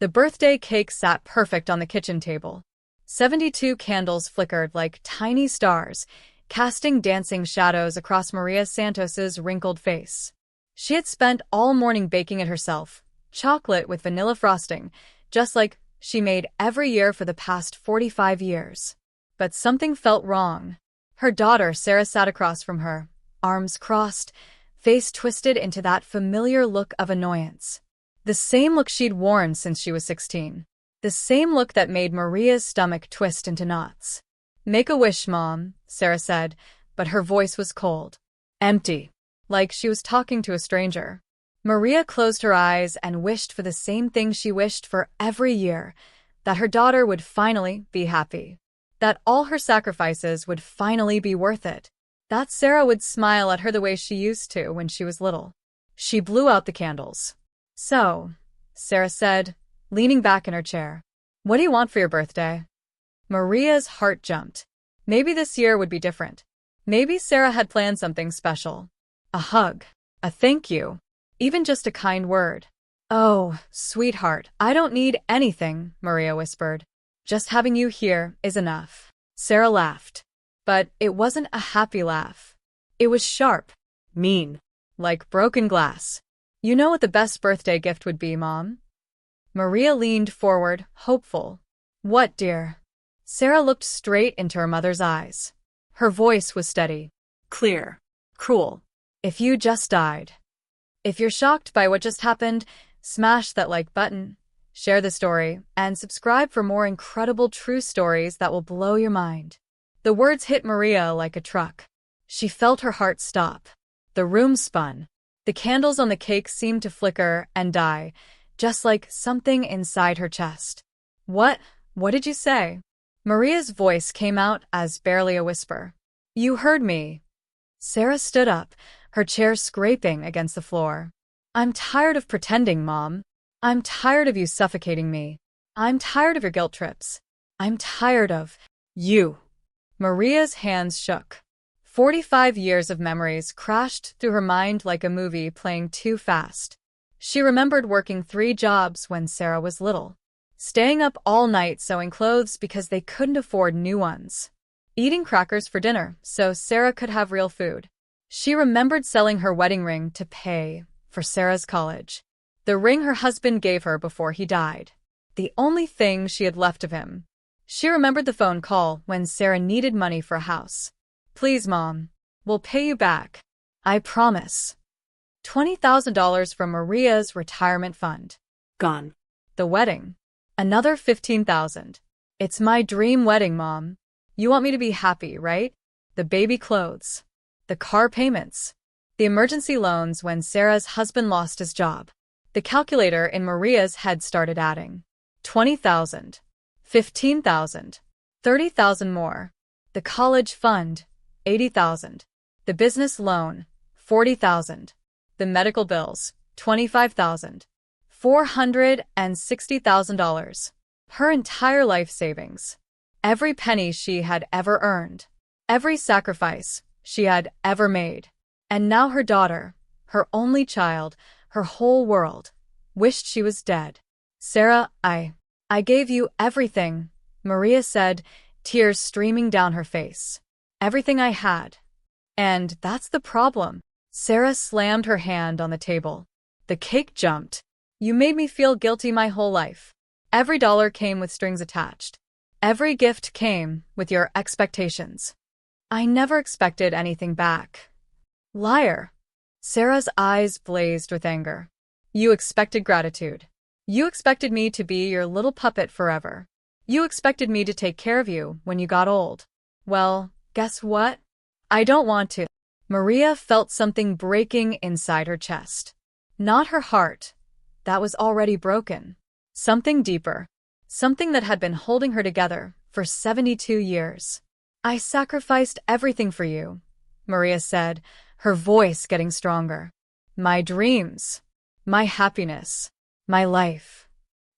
The birthday cake sat perfect on the kitchen table. 72 candles flickered like tiny stars, casting dancing shadows across Maria Santos's wrinkled face. She had spent all morning baking it herself, chocolate with vanilla frosting, just like she made every year for the past 45 years. But something felt wrong. Her daughter, Sarah, sat across from her, arms crossed, face twisted into that familiar look of annoyance. The same look she'd worn since she was 16. The same look that made Maria's stomach twist into knots. "Make a wish, Mom," Sarah said, but her voice was cold. Empty. Like she was talking to a stranger. Maria closed her eyes and wished for the same thing she wished for every year, that her daughter would finally be happy. That all her sacrifices would finally be worth it. That Sarah would smile at her the way she used to when she was little. She blew out the candles. "So," Sarah said, leaning back in her chair, "what do you want for your birthday?" Maria's heart jumped. Maybe this year would be different. Maybe Sarah had planned something special. A hug. A thank you. Even just a kind word. "Oh, sweetheart, I don't need anything," Maria whispered. "Just having you here is enough." Sarah laughed. But it wasn't a happy laugh. It was sharp. Mean. Like broken glass. "You know what the best birthday gift would be, Mom?" Maria leaned forward, hopeful. "What, dear?" Sarah looked straight into her mother's eyes. Her voice was steady. Clear. Cruel. "If you just died." If you're shocked by what just happened, smash that like button, share the story, and subscribe for more incredible true stories that will blow your mind. The words hit Maria like a truck. She felt her heart stop. The room spun. The candles on the cake seemed to flicker and die, just like something inside her chest. What did you say?" Maria's voice came out as barely a whisper. "You heard me." Sarah stood up, her chair scraping against the floor. "I'm tired of pretending, Mom. I'm tired of you suffocating me. I'm tired of your guilt trips. I'm tired of you." Maria's hands shook. 45 years of memories crashed through her mind like a movie playing too fast. She remembered working 3 jobs when Sarah was little. Staying up all night sewing clothes because they couldn't afford new ones. Eating crackers for dinner so Sarah could have real food. She remembered selling her wedding ring to pay for Sarah's college. The ring her husband gave her before he died. The only thing she had left of him. She remembered the phone call when Sarah needed money for a house. "Please, Mom. We'll pay you back. I promise." $20,000 from Maria's retirement fund. Gone. The wedding. Another $15,000. "It's my dream wedding, Mom. You want me to be happy, right?" The baby clothes. The car payments. The emergency loans when Sarah's husband lost his job. The calculator in Maria's head started adding. 20,000. 15,000. 30,000 more. The college fund. 80,000. The business loan. 40,000. The medical bills. 25,000. $460,000. Her entire life savings. Every penny she had ever earned. Every sacrifice she had ever made. And now her daughter, her only child, her whole world, wished she was dead. "Sarah, I gave you everything," Maria said, tears streaming down her face. "Everything I had. And that's the problem." Sarah slammed her hand on the table. The cake jumped. "You made me feel guilty my whole life. Every dollar came with strings attached. Every gift came with your expectations. I never expected anything back." "Liar." Sarah's eyes blazed with anger. "You expected gratitude. You expected me to be your little puppet forever. You expected me to take care of you when you got old. Well, guess what? I don't want to." Maria felt something breaking inside her chest. Not her heart. That was already broken. Something deeper. Something that had been holding her together for 72 years. "I sacrificed everything for you," Maria said, her voice getting stronger. "My dreams. My happiness. My life.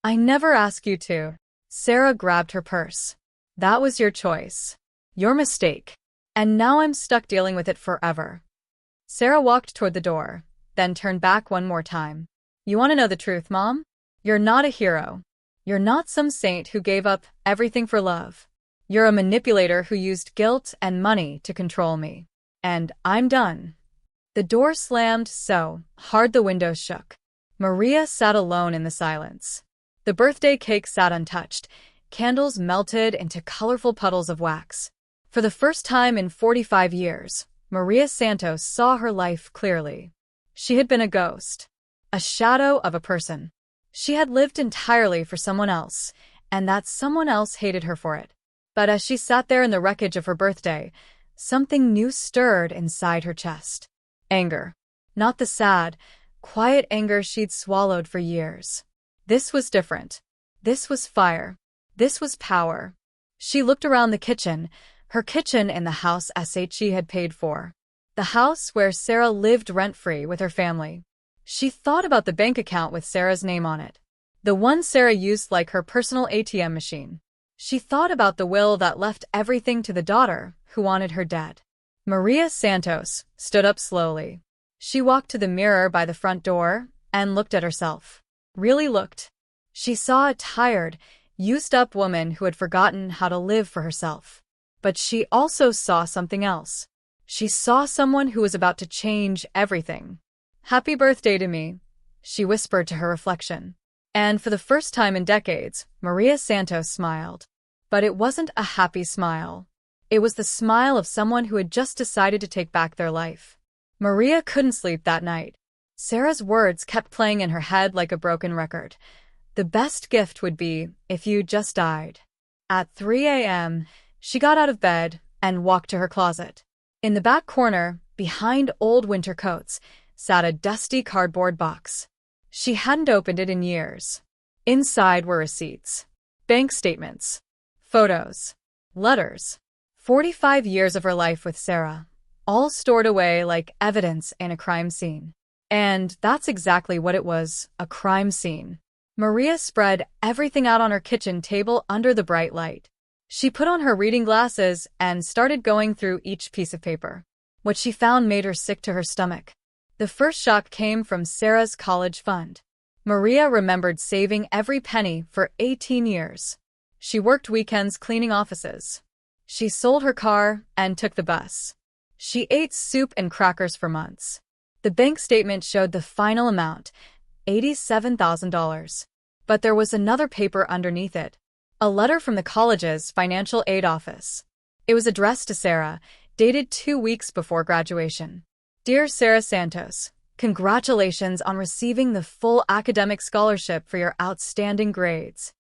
I never asked you to." Sarah grabbed her purse. "That was your choice. Your mistake. And now I'm stuck dealing with it forever." Sarah walked toward the door, then turned back one more time. "You want to know the truth, Mom? You're not a hero. You're not some saint who gave up everything for love. You're a manipulator who used guilt and money to control me. And I'm done." The door slammed so hard the windows shook. Maria sat alone in the silence. The birthday cake sat untouched. Candles melted into colorful puddles of wax. For the first time in 45 years, Maria Santos saw her life clearly. She had been a ghost, a shadow of a person. She had lived entirely for someone else, and that someone else hated her for it. But as she sat there in the wreckage of her birthday, something new stirred inside her chest. Anger. Not the sad, quiet anger she'd swallowed for years. This was different. This was fire. This was power. She looked around the kitchen, her kitchen in the house she had paid for. The house where Sarah lived rent-free with her family. She thought about the bank account with Sarah's name on it. The one Sarah used like her personal ATM machine. She thought about the will that left everything to the daughter who wanted her dead. Maria Santos stood up slowly. She walked to the mirror by the front door and looked at herself. Really looked. She saw a tired, used-up woman who had forgotten how to live for herself. But she also saw something else. She saw someone who was about to change everything. "Happy birthday to me," she whispered to her reflection. And for the first time in decades, Maria Santos smiled. But it wasn't a happy smile. It was the smile of someone who had just decided to take back their life. Maria couldn't sleep that night. Sarah's words kept playing in her head like a broken record. The best gift would be if you just died. At 3 a.m., she got out of bed and walked to her closet. In the back corner, behind old winter coats, sat a dusty cardboard box. She hadn't opened it in years. Inside were receipts, bank statements, photos, letters. 45 years of her life with Sarah, all stored away like evidence in a crime scene. And that's exactly what it was, a crime scene. Maria spread everything out on her kitchen table under the bright light. She put on her reading glasses and started going through each piece of paper. What she found made her sick to her stomach. The first shock came from Sarah's college fund. Maria remembered saving every penny for 18 years. She worked weekends cleaning offices. She sold her car and took the bus. She ate soup and crackers for months. The bank statement showed the final amount, $87,000. But there was another paper underneath it. A letter from the college's financial aid office. It was addressed to Sarah, dated 2 weeks before graduation. "Dear Sarah Santos, congratulations on receiving the full academic scholarship for your outstanding grades."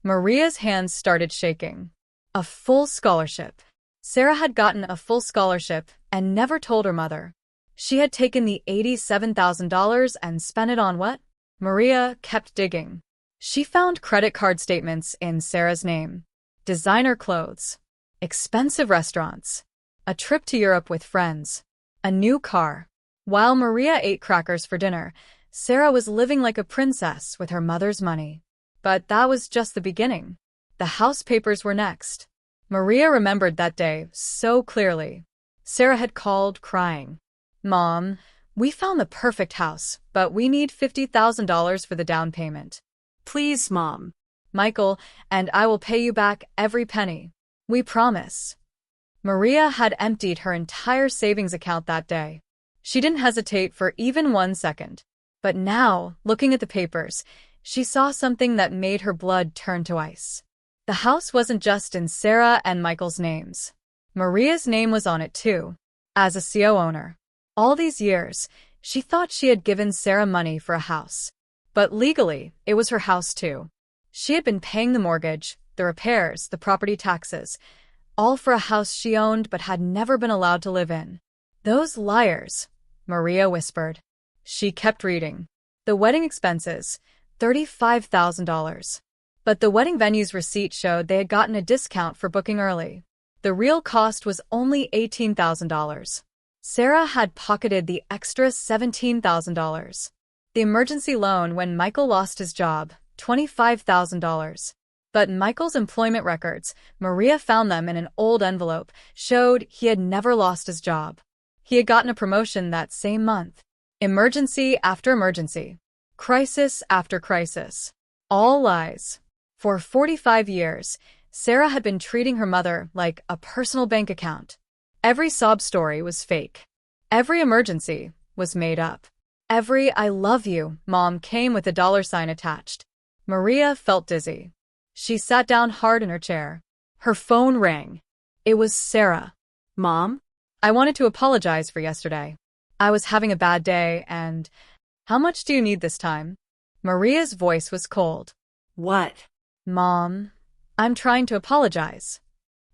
Maria's hands started shaking. A full scholarship. Sarah had gotten a full scholarship and never told her mother. She had taken the $87,000 and spent it on what? Maria kept digging. She found credit card statements in Sarah's name. Designer clothes. Expensive restaurants. A trip to Europe with friends. A new car. While Maria ate crackers for dinner, Sarah was living like a princess with her mother's money. But that was just the beginning. The house papers were next. Maria remembered that day so clearly. Sarah had called, crying. "Mom, we found the perfect house, but we need $50,000 for the down payment. Please, Mom. Michael and I will pay you back every penny. We promise." Maria had emptied her entire savings account that day. She didn't hesitate for even 1 second. But now, looking at the papers, she saw something that made her blood turn to ice. The house wasn't just in Sarah and Michael's names. Maria's name was on it too, as a CO owner. All these years, she thought she had given Sarah money for a house. But legally, it was her house too. She had been paying the mortgage, the repairs, the property taxes, all for a house she owned but had never been allowed to live in. "Those liars," Maria whispered. She kept reading. The wedding expenses, $35,000. But the wedding venue's receipt showed they had gotten a discount for booking early. The real cost was only $18,000. Sarah had pocketed the extra $17,000. The emergency loan when Michael lost his job, $25,000. But Michael's employment records, Maria found them in an old envelope, showed he had never lost his job. He had gotten a promotion that same month. Emergency after emergency. Crisis after crisis. All lies. For 45 years, Sarah had been treating her mother like a personal bank account. Every sob story was fake. Every emergency was made up. Every "I love you" mom came with a $sign attached. Maria felt dizzy. She sat down hard in her chair. Her phone rang. It was Sarah. Mom? I wanted to apologize for yesterday. I was having a bad day and… How much do you need this time? Maria's voice was cold. What? Mom, I'm trying to apologize.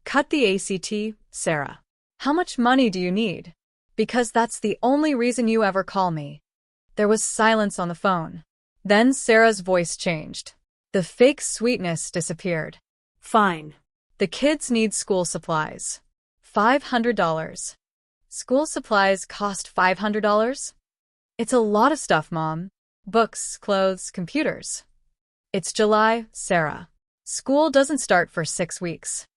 Cut the ACT, Sarah. How much money do you need? Because that's the only reason you ever call me. There was silence on the phone. Then Sarah's voice changed. The fake sweetness disappeared. Fine. The kids need school supplies. $500. School supplies cost $500? It's a lot of stuff, Mom. Books, clothes, computers. It's July, Sarah. School doesn't start for 6 weeks.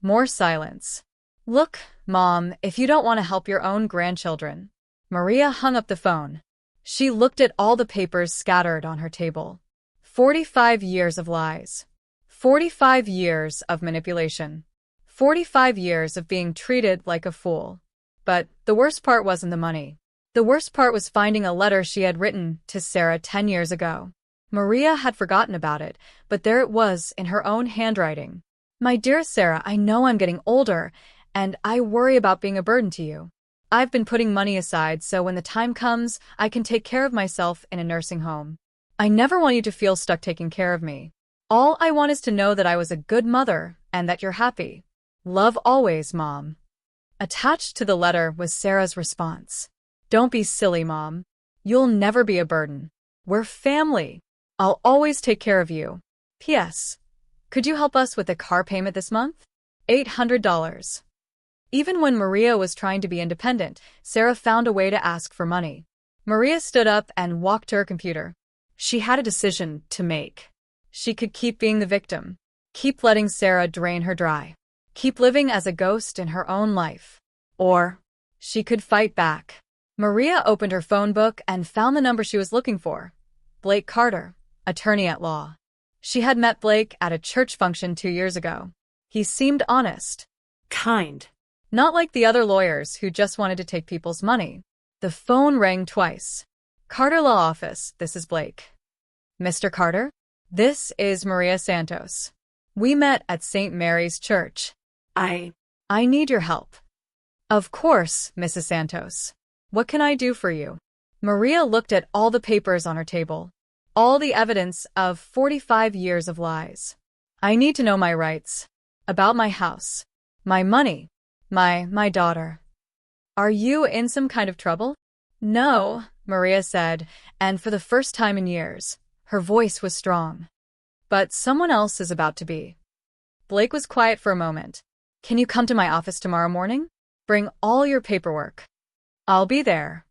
More silence. Look, Mom, if you don't want to help your own grandchildren. Maria hung up the phone. She looked at all the papers scattered on her table. 45 years of lies. 45 years of manipulation. 45 years of being treated like a fool. But the worst part wasn't the money. The worst part was finding a letter she had written to Sarah 10 years ago. Maria had forgotten about it, but there it was in her own handwriting. My dear Sarah, I know I'm getting older, and I worry about being a burden to you. I've been putting money aside so when the time comes, I can take care of myself in a nursing home. I never want you to feel stuck taking care of me. All I want is to know that I was a good mother and that you're happy. Love always, Mom. Attached to the letter was Sarah's response. Don't be silly, Mom. You'll never be a burden. We're family. I'll always take care of you. P.S. Could you help us with a car payment this month? $800. Even when Maria was trying to be independent, Sarah found a way to ask for money. Maria stood up and walked to her computer. She had a decision to make. She could keep being the victim, keep letting Sarah drain her dry, keep living as a ghost in her own life. Or she could fight back. Maria opened her phone book and found the number she was looking for. Blake Carter, attorney at law. She had met Blake at a church function 2 years ago. He seemed honest. Kind. Not like the other lawyers who just wanted to take people's money. The phone rang twice. Carter Law Office, this is Blake. Mr. Carter? This is Maria Santos. We met at St. Mary's Church. I need your help. Of course, Mrs. Santos. What can I do for you? Maria looked at all the papers on her table. All the evidence of 45 years of lies. I need to know my rights. About my house. My money. My daughter. Are you in some kind of trouble? No, Maria said, and for the first time in years, her voice was strong. But someone else is about to be. Blake was quiet for a moment. Can you come to my office tomorrow morning? Bring all your paperwork. I'll be there.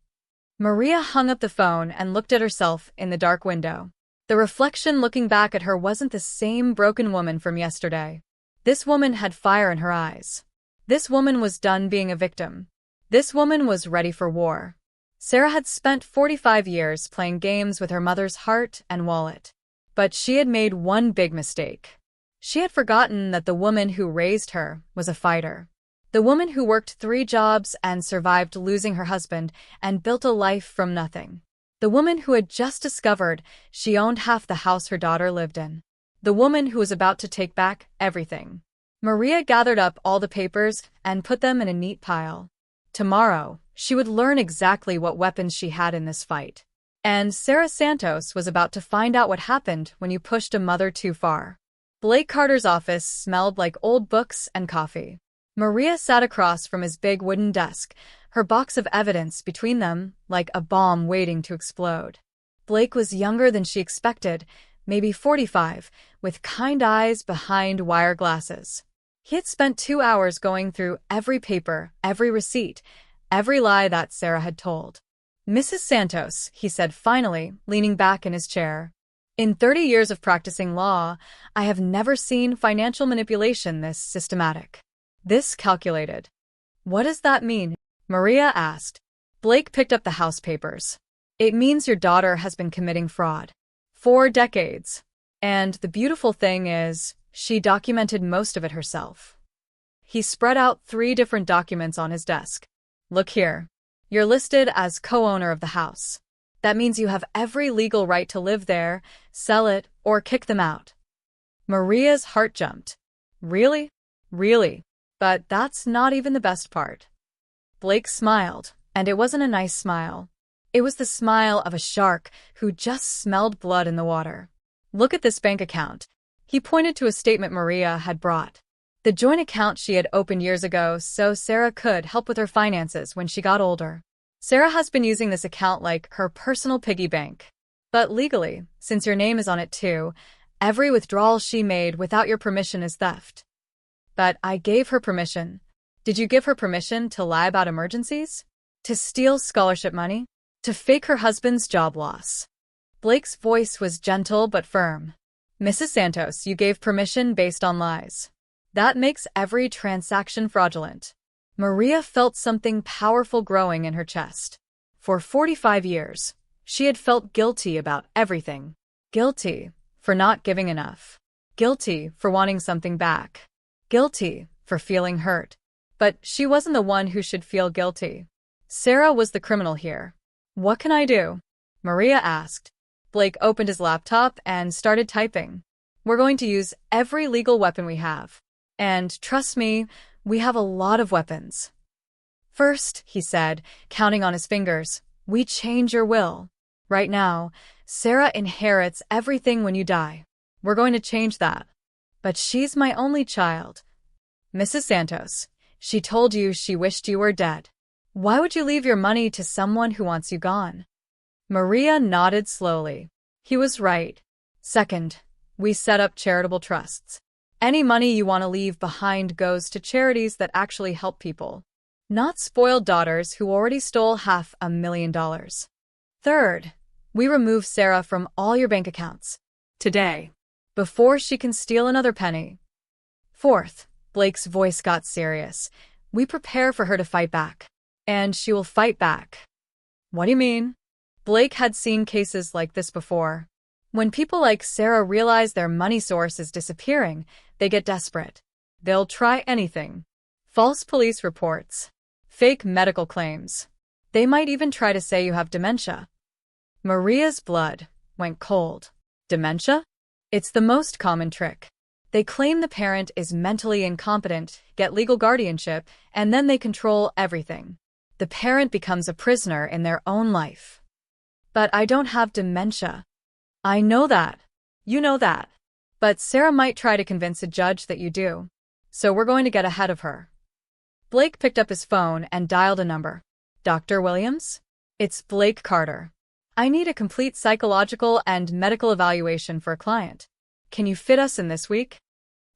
Maria hung up the phone and looked at herself in the dark window. The reflection looking back at her wasn't the same broken woman from yesterday. This woman had fire in her eyes. This woman was done being a victim. This woman was ready for war. Sarah had spent 45 years playing games with her mother's heart and wallet. But she had made one big mistake. She had forgotten that the woman who raised her was a fighter. The woman who worked 3 jobs and survived losing her husband and built a life from nothing. The woman who had just discovered she owned half the house her daughter lived in. The woman who was about to take back everything. Maria gathered up all the papers and put them in a neat pile. Tomorrow, she would learn exactly what weapons she had in this fight. And Sarah Santos was about to find out what happened when you pushed a mother too far. Blake Carter's office smelled like old books and coffee. Maria sat across from his big wooden desk, her box of evidence between them like a bomb waiting to explode. Blake was younger than she expected, maybe 45, with kind eyes behind wire glasses. He had spent 2 hours going through every paper, every receipt, every lie that Sarah had told. Mrs. Santos, he said finally, leaning back in his chair. In 30 years of practicing law, I have never seen financial manipulation this systematic. This calculated. What does that mean? Maria asked. Blake picked up the house papers. It means your daughter has been committing fraud. 4 decades. And the beautiful thing is, she documented most of it herself. He spread out 3 different documents on his desk. Look here. You're listed as co-owner of the house. That means you have every legal right to live there, sell it, or kick them out. Maria's heart jumped. Really? Really? But that's not even the best part. Blake smiled, and it wasn't a nice smile. It was the smile of a shark who just smelled blood in the water. Look at this bank account. He pointed to a statement Maria had brought. The joint account she had opened years ago so Sarah could help with her finances when she got older. Sarah has been using this account like her personal piggy bank. But legally, since your name is on it too, every withdrawal she made without your permission is theft. But I gave her permission. Did you give her permission to lie about emergencies? To steal scholarship money? To fake her husband's job loss? Blake's voice was gentle but firm. Mrs. Santos, you gave permission based on lies. That makes every transaction fraudulent. Maria felt something powerful growing in her chest. For 45 years, she had felt guilty about everything. Guilty for not giving enough. Guilty for wanting something back. Guilty for feeling hurt. But she wasn't the one who should feel guilty. Sarah was the criminal here. What can I do? Maria asked. Blake opened his laptop and started typing. We're going to use every legal weapon we have. And trust me, we have a lot of weapons. First, he said, counting on his fingers, we change your will. Right now, Sarah inherits everything when you die. We're going to change that. But she's my only child. Mrs. Santos, she told you she wished you were dead. Why would you leave your money to someone who wants you gone? Maria nodded slowly. He was right. Second, we set up charitable trusts. Any money you want to leave behind goes to charities that actually help people, not spoiled daughters who already stole $500,000. Third, we remove Sarah from all your bank accounts. Today. Before she can steal another penny. Fourth, Blake's voice got serious. We prepare for her to fight back. And she will fight back. What do you mean? Blake had seen cases like this before. When people like Sarah realize their money source is disappearing, they get desperate. They'll try anything. False police reports. Fake medical claims. They might even try to say you have dementia. Maria's blood went cold. Dementia? It's the most common trick. They claim the parent is mentally incompetent, get legal guardianship, and then they control everything. The parent becomes a prisoner in their own life. But I don't have dementia. I know that. You know that. But Sarah might try to convince a judge that you do. So we're going to get ahead of her. Blake picked up his phone and dialed a number. Dr. Williams? It's Blake Carter. I need a complete psychological and medical evaluation for a client. Can you fit us in this week?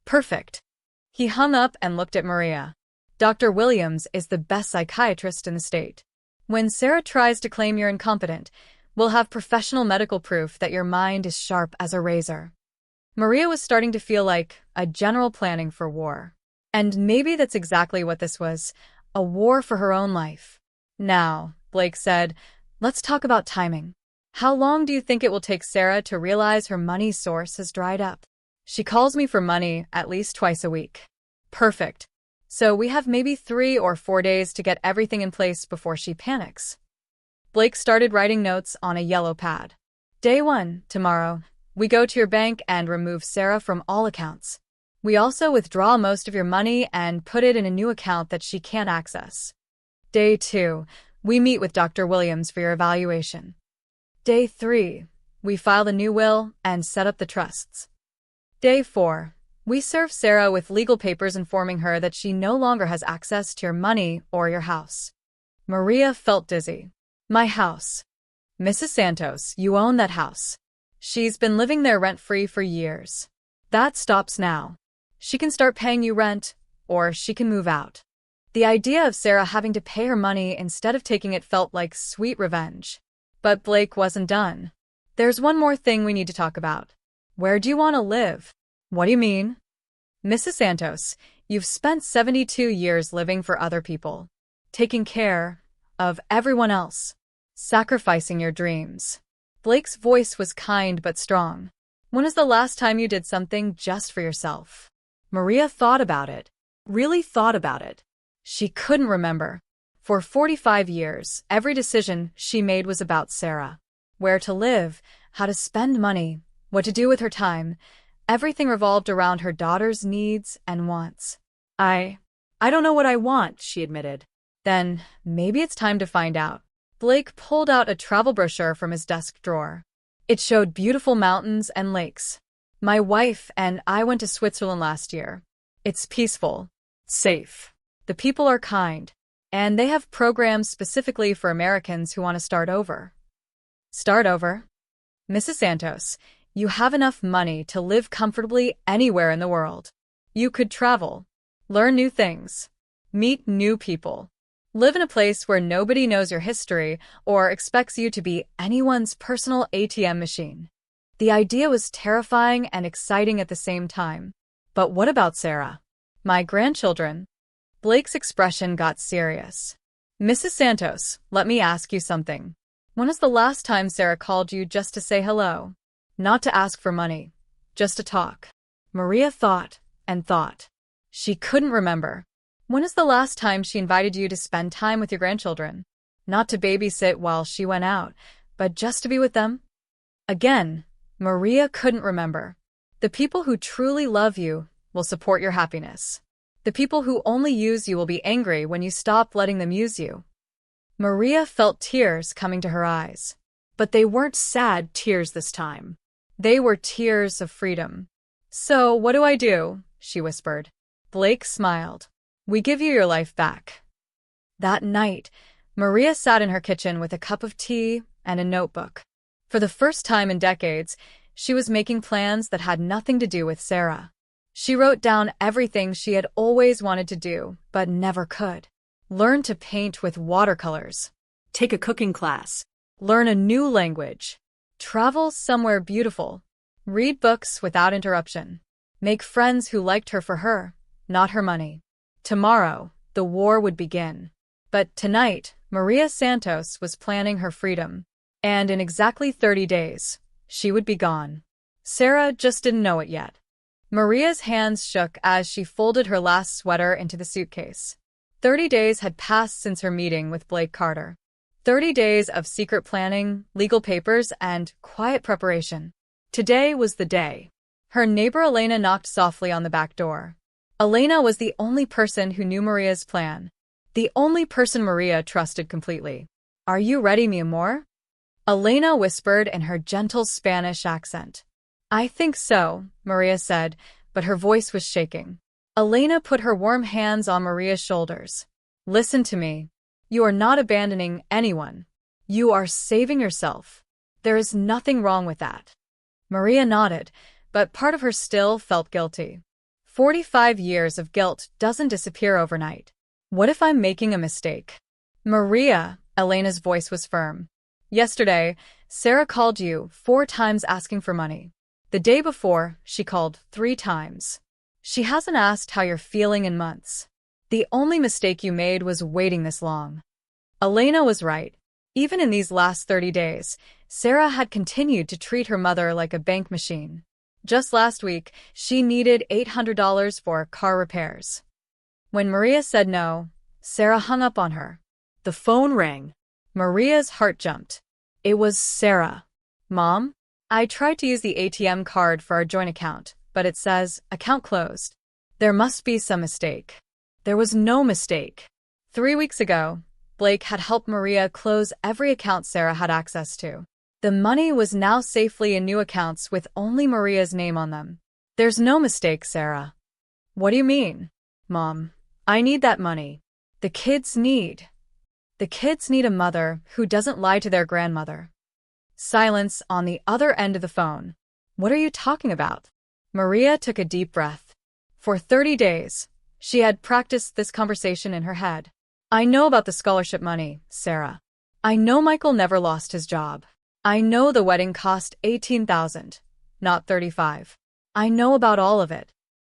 Perfect. He hung up and looked at Maria. Dr. Williams is the best psychiatrist in the state. When Sarah tries to claim you're incompetent, we'll have professional medical proof that your mind is sharp as a razor. Maria was starting to feel like a general planning for war. And maybe that's exactly what this was, a war for her own life. Now, Blake said, let's talk about timing. How long do you think it will take Sarah to realize her money source has dried up? She calls me for money at least twice a week. Perfect. So we have maybe 3 or 4 days to get everything in place before she panics. Blake started writing notes on a yellow pad. Day 1, tomorrow, we go to your bank and remove Sarah from all accounts. We also withdraw most of your money and put it in a new account that she can't access. Day 2, we meet with Dr. Williams for your evaluation. Day 3, we file the new will and set up the trusts. Day 4, we serve Sarah with legal papers informing her that she no longer has access to your money or your house. Maria felt dizzy. My house. Mrs. Santos, you own that house. She's been living there rent-free for years. That stops now. She can start paying you rent, or she can move out. The idea of Sarah having to pay her money instead of taking it felt like sweet revenge. But Blake wasn't done. There's one more thing we need to talk about. Where do you want to live? What do you mean? Mrs. Santos, you've spent 72 years living for other people, taking care of everyone else, sacrificing your dreams. Blake's voice was kind but strong. When is the last time you did something just for yourself? Maria thought about it. Really thought about it. She couldn't remember. For 45 years, every decision she made was about Sarah. Where to live, how to spend money, what to do with her time. Everything revolved around her daughter's needs and wants. I don't know what I want, she admitted. Then, maybe it's time to find out. Blake pulled out a travel brochure from his desk drawer. It showed beautiful mountains and lakes. My wife and I went to Switzerland last year. It's peaceful, safe. The people are kind, and they have programs specifically for Americans who want to start over. Start over? Mrs. Santos, you have enough money to live comfortably anywhere in the world. You could travel, learn new things, meet new people, live in a place where nobody knows your history or expects you to be anyone's personal ATM machine. The idea was terrifying and exciting at the same time. But what about Sarah? My grandchildren? Blake's expression got serious. Mrs. Santos, let me ask you something. When was the last time Sarah called you just to say hello? Not to ask for money, just to talk. Maria thought and thought. She couldn't remember. When is the last time she invited you to spend time with your grandchildren? Not to babysit while she went out, but just to be with them? Again, Maria couldn't remember. The people who truly love you will support your happiness. The people who only use you will be angry when you stop letting them use you. Maria felt tears coming to her eyes. But they weren't sad tears this time. They were tears of freedom. So, what do I do? She whispered. Blake smiled. We give you your life back. That night, Maria sat in her kitchen with a cup of tea and a notebook. For the first time in decades, she was making plans that had nothing to do with Sarah. She wrote down everything she had always wanted to do, but never could. Learn to paint with watercolors. Take a cooking class. Learn a new language. Travel somewhere beautiful. Read books without interruption. Make friends who liked her for her, not her money. Tomorrow, the war would begin. But tonight, Maria Santos was planning her freedom. And in exactly 30 days, she would be gone. Sarah just didn't know it yet. Maria's hands shook as she folded her last sweater into the suitcase. 30 days had passed since her meeting with Blake Carter. 30 days of secret planning, legal papers, and quiet preparation. Today was the day. Her neighbor Elena knocked softly on the back door. Elena was the only person who knew Maria's plan. The only person Maria trusted completely. Are you ready, mi amor? Elena whispered in her gentle Spanish accent. I think so, Maria said, but her voice was shaking. Elena put her warm hands on Maria's shoulders. Listen to me. You are not abandoning anyone. You are saving yourself. There is nothing wrong with that. Maria nodded, but part of her still felt guilty. 45 years of guilt doesn't disappear overnight. What if I'm making a mistake? Maria, Elena's voice was firm. Yesterday, Sarah called you 4 times asking for money. The day before, she called 3 times. She hasn't asked how you're feeling in months. The only mistake you made was waiting this long. Elena was right. Even in these last 30 days, Sarah had continued to treat her mother like a bank machine. Just last week, she needed $800 for car repairs. When Maria said no, Sarah hung up on her. The phone rang. Maria's heart jumped. It was Sarah. Mom? I tried to use the ATM card for our joint account, but it says, account closed. There must be some mistake. There was no mistake. 3 weeks ago, Blake had helped Maria close every account Sarah had access to. The money was now safely in new accounts with only Maria's name on them. There's no mistake, Sarah. What do you mean? Mom, I need that money. The kids need a mother who doesn't lie to their grandmother. Silence on the other end of the phone. What are you talking about? Maria took a deep breath. For 30 days, she had practiced this conversation in her head. I know about the scholarship money, Sarah. I know Michael never lost his job. I know the wedding cost $18,000, not $35,000. I know about all of it.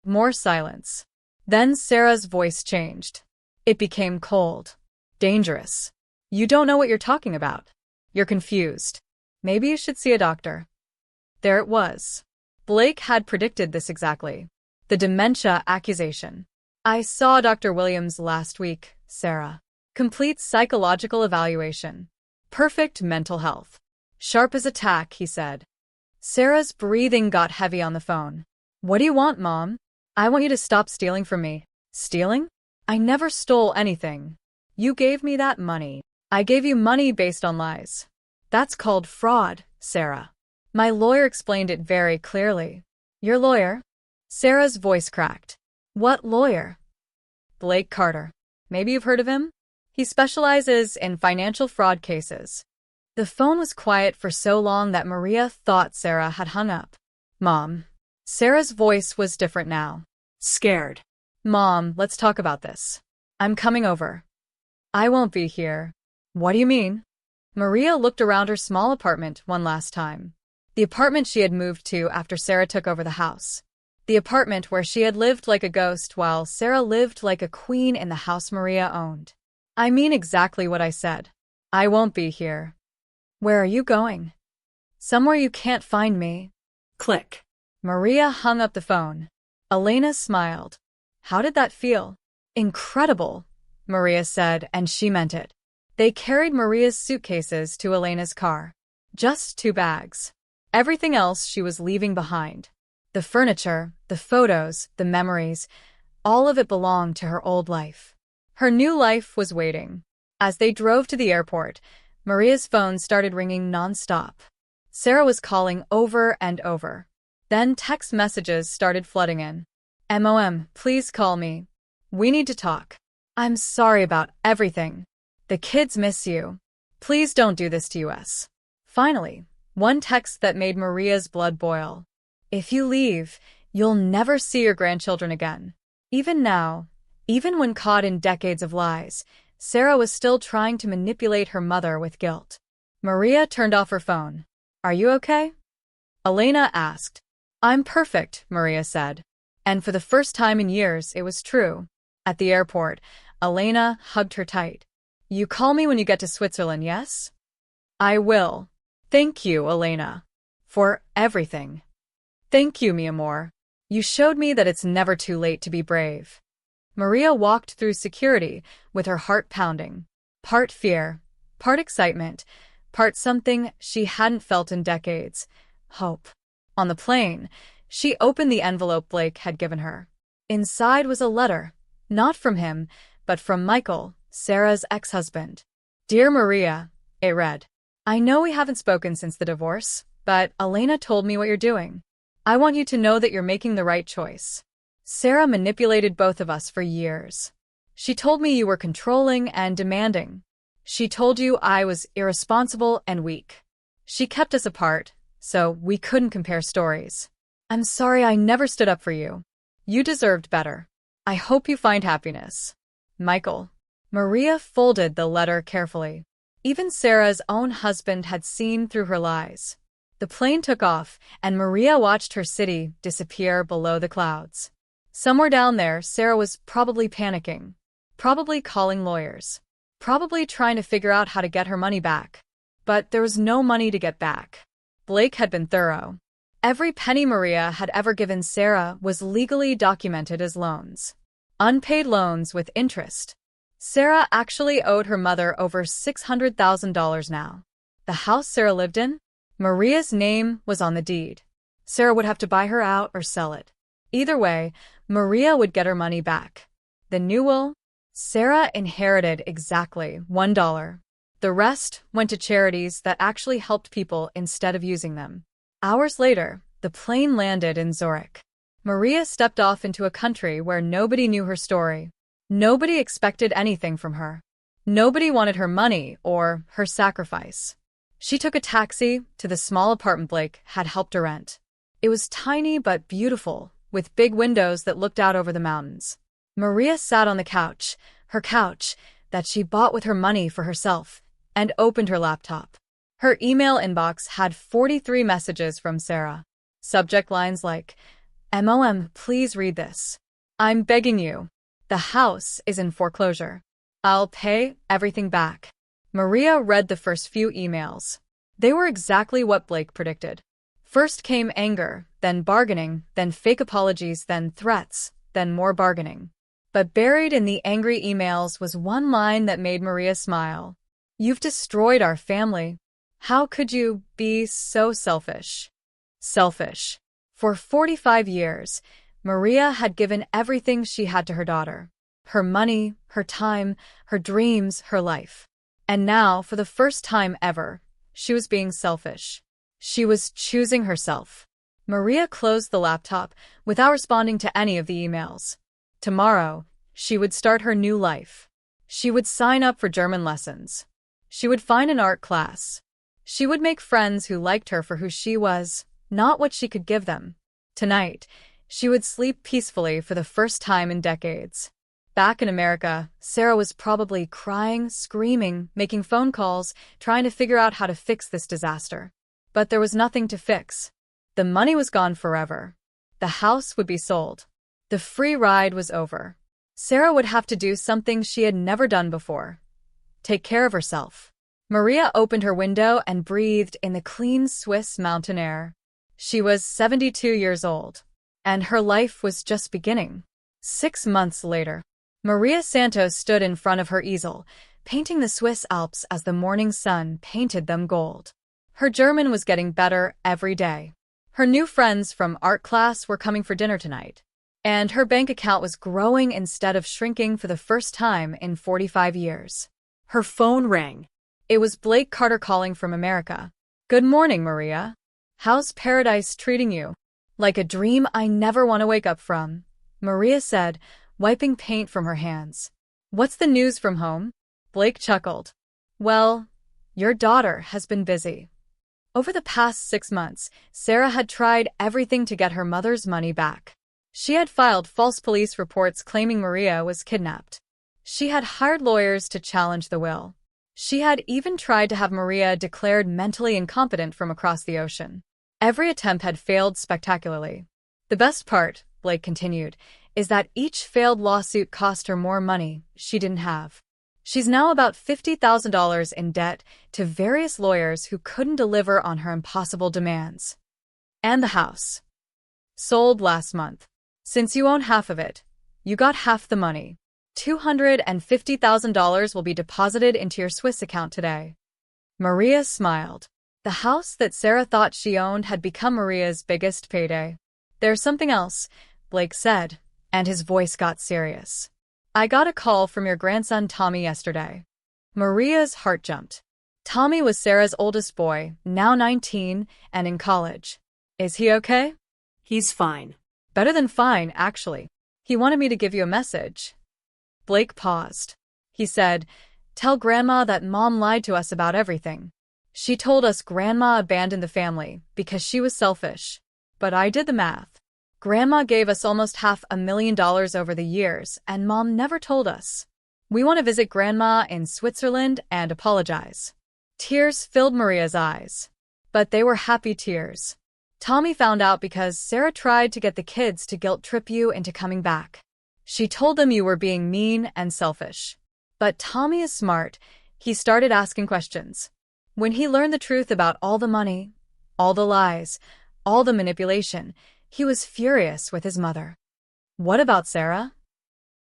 More silence. Then Sarah's voice changed. It became cold. Dangerous. You don't know what you're talking about. You're confused. Maybe you should see a doctor. There it was. Blake had predicted this exactly. The dementia accusation. I saw Dr. Williams last week, Sarah. Complete psychological evaluation. Perfect mental health. Sharp as a tack, he said. Sarah's breathing got heavy on the phone. What do you want, Mom? I want you to stop stealing from me. Stealing? I never stole anything. You gave me that money. I gave you money based on lies. That's called fraud, Sarah. My lawyer explained it very clearly. Your lawyer? Sarah's voice cracked. What lawyer? Blake Carter. Maybe you've heard of him? He specializes in financial fraud cases. The phone was quiet for so long that Maria thought Sarah had hung up. Mom. Sarah's voice was different now. Scared. Mom, let's talk about this. I'm coming over. I won't be here. What do you mean? Maria looked around her small apartment one last time. The apartment she had moved to after Sarah took over the house. The apartment where she had lived like a ghost while Sarah lived like a queen in the house Maria owned. I mean exactly what I said. I won't be here. Where are you going? Somewhere you can't find me. Click. Maria hung up the phone. Elena smiled. How did that feel? Incredible, Maria said, and she meant it. They carried Maria's suitcases to Elena's car. Just 2 bags. Everything else she was leaving behind. The furniture, the photos, the memories, all of it belonged to her old life. Her new life was waiting. As they drove to the airport, Maria's phone started ringing non-stop. Sarah was calling over and over. Then text messages started flooding in. Mom, please call me. We need to talk. I'm sorry about everything. The kids miss you. Please don't do this to us. Finally, one text that made Maria's blood boil. If you leave, you'll never see your grandchildren again. Even now, even when caught in decades of lies, Sarah was still trying to manipulate her mother with guilt. Maria turned off her phone. Are you okay? Elena asked. I'm perfect, Maria said. And for the first time in years, it was true. At the airport, Elena hugged her tight. You call me when you get to Switzerland, yes? I will. Thank you, Elena. For everything. Thank you, mi amor. You showed me that it's never too late to be brave. Maria walked through security with her heart pounding. Part fear, part excitement, part something she hadn't felt in decades. Hope. On the plane, she opened the envelope Blake had given her. Inside was a letter, not from him, but from Michael, Sarah's ex-husband. Dear Maria, it read. I know we haven't spoken since the divorce, but Elena told me what you're doing. I want you to know that you're making the right choice. Sarah manipulated both of us for years. She told me you were controlling and demanding. She told you I was irresponsible and weak. She kept us apart, so we couldn't compare stories. I'm sorry I never stood up for you. You deserved better. I hope you find happiness. Michael. Maria folded the letter carefully. Even Sarah's own husband had seen through her lies. The plane took off, and Maria watched her city disappear below the clouds. Somewhere down there, Sarah was probably panicking, probably calling lawyers, probably trying to figure out how to get her money back. But there was no money to get back. Blake had been thorough. Every penny Maria had ever given Sarah was legally documented as loans. Unpaid loans with interest. Sarah actually owed her mother over $600,000 now. The house Sarah lived in? Maria's name was on the deed. Sarah would have to buy her out or sell it. Either way, Maria would get her money back. The new will? Sarah inherited exactly $1. The rest went to charities that actually helped people instead of using them. Hours later, the plane landed in Zurich. Maria stepped off into a country where nobody knew her story. Nobody expected anything from her. Nobody wanted her money or her sacrifice. She took a taxi to the small apartment Blake had helped her rent. It was tiny but beautiful, with big windows that looked out over the mountains. Maria sat on the couch, her couch, that she bought with her money for herself, and opened her laptop. Her email inbox had 43 messages from Sarah. Subject lines like, Mom, please read this. I'm begging you. The house is in foreclosure. I'll pay everything back. Maria read the first few emails. They were exactly what Blake predicted. First came anger, then bargaining, then fake apologies, then threats, then more bargaining. But buried in the angry emails was one line that made Maria smile. "You've destroyed our family. How could you be so selfish?" Selfish. For 45 years, Maria had given everything she had to her daughter. Her money, her time, her dreams, her life. And now, for the first time ever, she was being selfish. She was choosing herself. Maria closed the laptop without responding to any of the emails. Tomorrow, she would start her new life. She would sign up for German lessons. She would find an art class. She would make friends who liked her for who she was, not what she could give them. Tonight, she would sleep peacefully for the first time in decades. Back in America, Sarah was probably crying, screaming, making phone calls, trying to figure out how to fix this disaster. But there was nothing to fix. The money was gone forever. The house would be sold. The free ride was over. Sarah would have to do something she had never done before. Take care of herself. Maria opened her window and breathed in the clean Swiss mountain air. She was 72 years old, and her life was just beginning. 6 months later, Maria Santos stood in front of her easel, painting the Swiss Alps as the morning sun painted them gold. Her German was getting better every day. Her new friends from art class were coming for dinner tonight. And her bank account was growing instead of shrinking for the first time in 45 years. Her phone rang. It was Blake Carter calling from America. "Good morning, Maria. How's paradise treating you?" "Like a dream I never want to wake up from," Maria said, wiping paint from her hands. "What's the news from home?" Blake chuckled. "Well, your daughter has been busy." Over the past 6 months, Sarah had tried everything to get her mother's money back. She had filed false police reports claiming Maria was kidnapped. She had hired lawyers to challenge the will. She had even tried to have Maria declared mentally incompetent from across the ocean. Every attempt had failed spectacularly. "The best part," Blake continued, "is that each failed lawsuit cost her more money she didn't have. She's now about $50,000 in debt to various lawyers who couldn't deliver on her impossible demands. And the house. Sold last month. Since you own half of it, you got half the money. $250,000 will be deposited into your Swiss account today." Maria smiled. The house that Sarah thought she owned had become Maria's biggest payday. "There's something else," Blake said, and his voice got serious. "I got a call from your grandson Tommy yesterday." Maria's heart jumped. Tommy was Sarah's oldest boy, now 19 and in college. "Is he okay?" "He's fine." "Better than fine, actually. He wanted me to give you a message." Blake paused. He said, "Tell Grandma that Mom lied to us about everything. She told us Grandma abandoned the family because she was selfish. But I did the math. Grandma gave us almost $500,000 over the years, and Mom never told us. We want to visit Grandma in Switzerland and apologize." Tears filled Maria's eyes. But they were happy tears. "Tommy found out because Sarah tried to get the kids to guilt trip you into coming back. She told them you were being mean and selfish. But Tommy is smart. He started asking questions. When he learned the truth about all the money, all the lies, all the manipulation, he was furious with his mother." "What about Sarah?"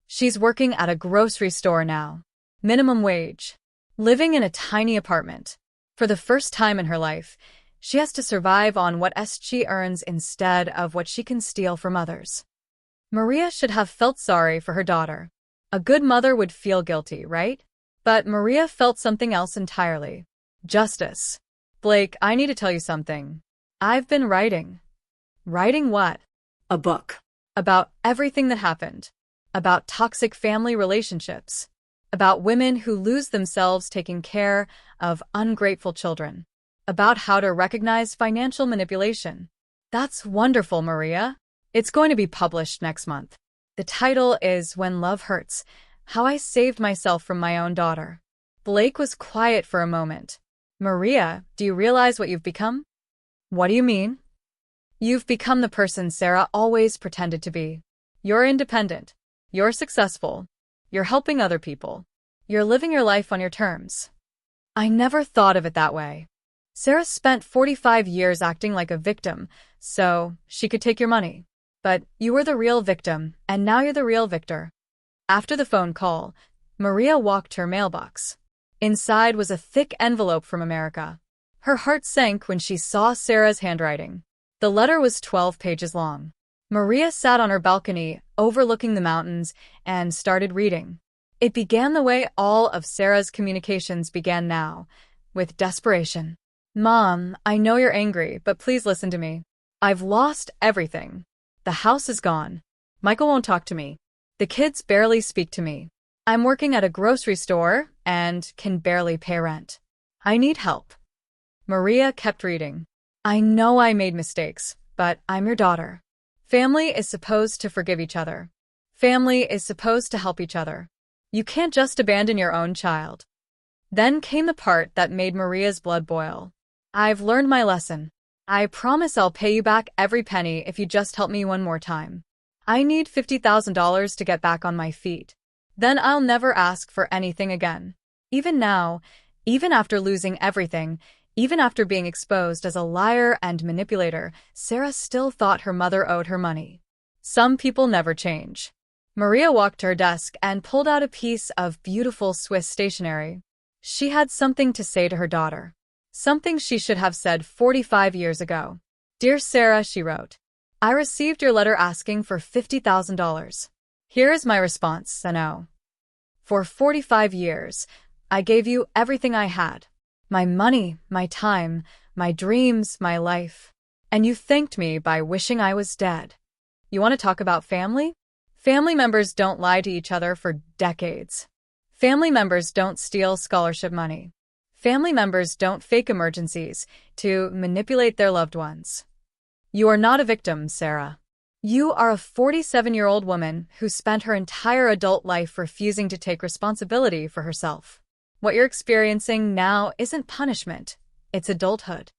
"She's working at a grocery store now. Minimum wage. Living in a tiny apartment. For the first time in her life, she has to survive on what she earns instead of what she can steal from others." Maria should have felt sorry for her daughter. A good mother would feel guilty, right? But Maria felt something else entirely. Justice. "Blake, I need to tell you something. I've been writing." "Writing what?" "A book." "About everything that happened. About toxic family relationships. About women who lose themselves taking care of ungrateful children. About how to recognize financial manipulation." "That's wonderful, Maria. It's going to be published next month. The title is When Love Hurts, How I Saved Myself from My Own Daughter." Blake was quiet for a moment. "Maria, do you realize what you've become?" "What do you mean?" "You've become the person Sarah always pretended to be. You're independent. You're successful. You're helping other people. You're living your life on your terms." "I never thought of it that way." Sarah spent 45 years acting like a victim, so she could take your money. But you were the real victim, and now you're the real victor. After the phone call, Maria walked to her mailbox. Inside was a thick envelope from America. Her heart sank when she saw Sarah's handwriting. The letter was 12 pages long. Maria sat on her balcony, overlooking the mountains, and started reading. It began the way all of Sarah's communications began now, with desperation. Mom, I know you're angry, but please listen to me. I've lost everything. The house is gone. Michael won't talk to me. The kids barely speak to me. I'm working at a grocery store and can barely pay rent. I need help. Maria kept reading. I know I made mistakes, but I'm your daughter. Family is supposed to forgive each other. Family is supposed to help each other. You can't just abandon your own child. Then came the part that made Maria's blood boil. I've learned my lesson. I promise I'll pay you back every penny if you just help me one more time. I need $50,000 to get back on my feet. Then I'll never ask for anything again. Even now, even after losing everything, even after being exposed as a liar and manipulator, Sarah still thought her mother owed her money. Some people never change. Maria walked to her desk and pulled out a piece of beautiful Swiss stationery. She had something to say to her daughter. Something she should have said 45 years ago. Dear Sarah, she wrote. I received your letter asking for $50,000. Here is my response, no. For 45 years, I gave you everything I had. My money, my time, my dreams, my life. And you thanked me by wishing I was dead. You want to talk about family? Family members don't lie to each other for decades. Family members don't steal scholarship money. Family members don't fake emergencies to manipulate their loved ones. You are not a victim, Sarah. You are a 47-year-old woman who spent her entire adult life refusing to take responsibility for herself. What you're experiencing now isn't punishment, it's adulthood.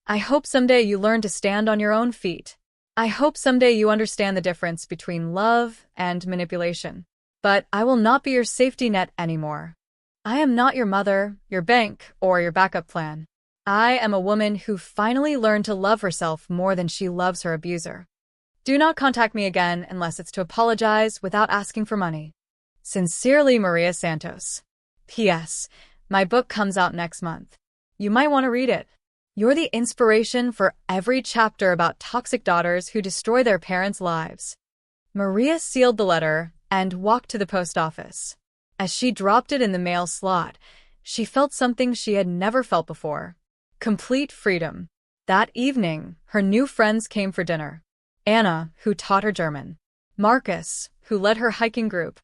I hope someday you learn to stand on your own feet. I hope someday you understand the difference between love and manipulation. But I will not be your safety net anymore. I am not your mother, your bank, or your backup plan. I am a woman who finally learned to love herself more than she loves her abuser. Do not contact me again unless it's to apologize without asking for money. Sincerely, Maria Santos. P.S. My book comes out next month. You might want to read it. You're the inspiration for every chapter about toxic daughters who destroy their parents' lives. Maria sealed the letter and walked to the post office. As she dropped it in the mail slot, she felt something she had never felt before. Complete freedom. That evening, her new friends came for dinner. Anna, who taught her German. Marcus, who led her hiking group.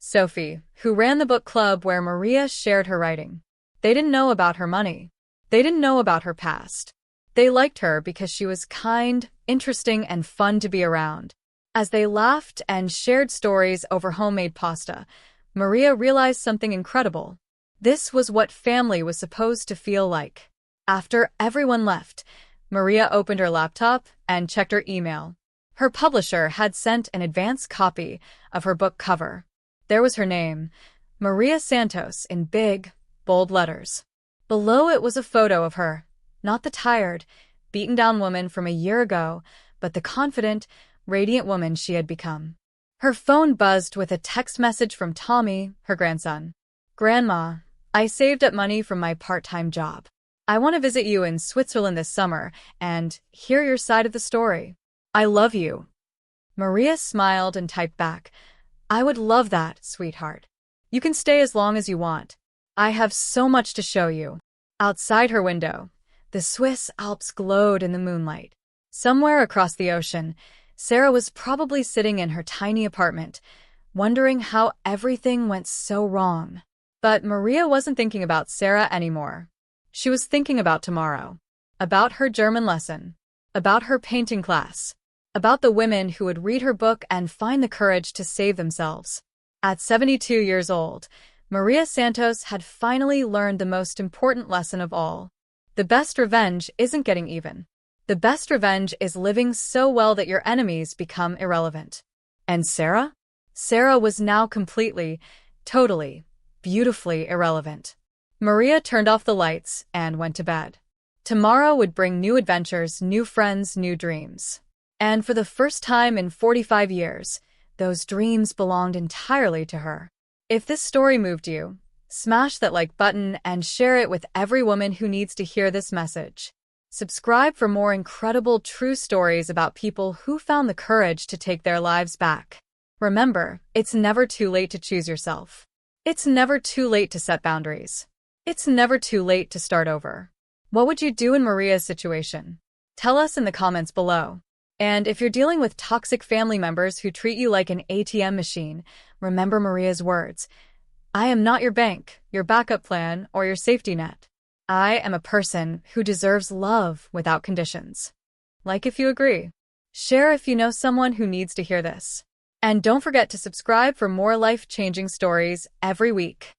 Sophie, who ran the book club where Maria shared her writing. They didn't know about her money. They didn't know about her past. They liked her because she was kind, interesting, and fun to be around. As they laughed and shared stories over homemade pasta, Maria realized something incredible. This was what family was supposed to feel like. After everyone left, Maria opened her laptop and checked her email. Her publisher had sent an advance copy of her book cover. There was her name, Maria Santos, in big, bold letters. Below it was a photo of her, not the tired, beaten-down woman from a year ago, but the confident, radiant woman she had become. Her phone buzzed with a text message from Tommy, her grandson. Grandma, I saved up money from my part-time job. I want to visit you in Switzerland this summer and hear your side of the story. I love you. Maria smiled and typed back, I would love that, sweetheart. You can stay as long as you want. I have so much to show you. Outside her window, the Swiss Alps glowed in the moonlight. Somewhere across the ocean, Sarah was probably sitting in her tiny apartment, wondering how everything went so wrong. But Maria wasn't thinking about Sarah anymore. She was thinking about tomorrow, about her German lesson, about her painting class, about the women who would read her book and find the courage to save themselves. At 72 years old, Maria Santos had finally learned the most important lesson of all. The best revenge isn't getting even. The best revenge is living so well that your enemies become irrelevant. And Sarah? Sarah was now completely, totally, beautifully irrelevant. Maria turned off the lights and went to bed. Tomorrow would bring new adventures, new friends, new dreams. And for the first time in 45 years, those dreams belonged entirely to her. If this story moved you, smash that like button and share it with every woman who needs to hear this message. Subscribe for more incredible true stories about people who found the courage to take their lives back. Remember, it's never too late to choose yourself. It's never too late to set boundaries. It's never too late to start over. What would you do in Maria's situation? Tell us in the comments below. And if you're dealing with toxic family members who treat you like an ATM machine, remember Maria's words. I am not your bank, your backup plan, or your safety net. I am a person who deserves love without conditions. Like if you agree. Share if you know someone who needs to hear this. And don't forget to subscribe for more life-changing stories every week.